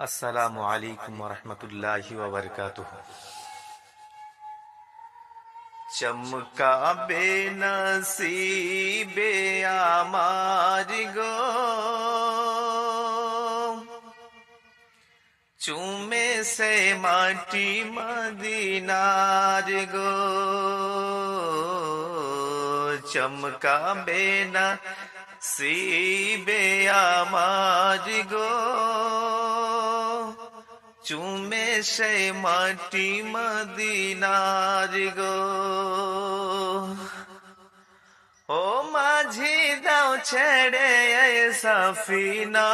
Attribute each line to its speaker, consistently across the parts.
Speaker 1: আসসালামু আলাইকুম ওয়া রাহমাতুল্লাহি ওয়া বারাকাতুহু। চমকাবে নসিবে আমার গো, চুমে সে মাটি মদিনার গো। চমকাবে নসিবে আমার গো, চুমে সে মাটি মদিনার গো। ও মাঝি দাও ছেড়ে সফিনা,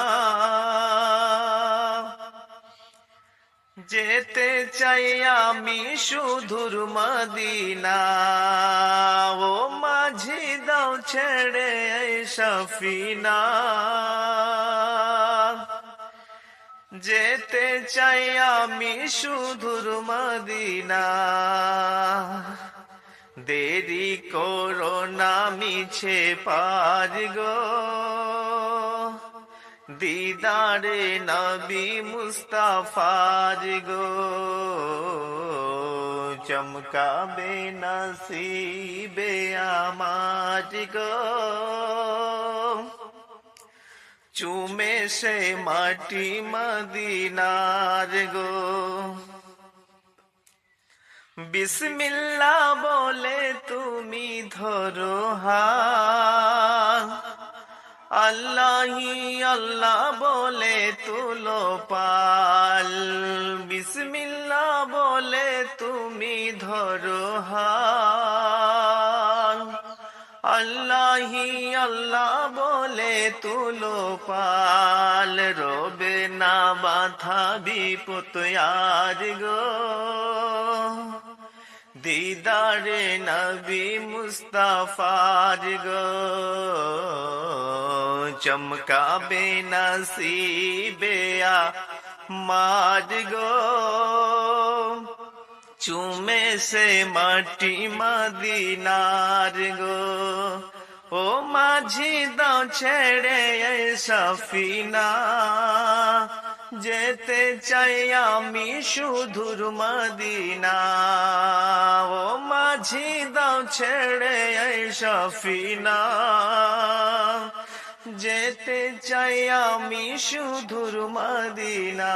Speaker 1: যেতে চাই আমি সুদূর মদিনা। ও মাঝি দাও ছেড়ে সফিনা, যেতে চাই আমি সুদূর মদিনা। দেরি করো না মিছে পার গো, দিদারে নবী মুস্তাফার গো। চমকাবে নসিবে আমার গো, চুমে সে মাটি মদিনার গো। বিসমিল্লাহ বলে তুমি ধরো হাত, আল্লাহি আল্লাহ বলে তুলো পাল। বিসমিল্লাহ বলে তুমি ধরো হাত, আল্লাহি আল্লাহ বলে তুলো পাল। রবে না বাধা বিপদ আর গো, দিদারে নবী মুস্তাফার গো। চমকাবে নসিবে আমার গো, চুমে সে মাটি মদিনার গো। ও মাঝি দাও ছেড়ে সফিনা, যেতে চাই আমি সুদূর মদিনা। ও মাঝি দাও ছেড়ে সফিনা, যেতে চাই আমি সুদূর মদিনা।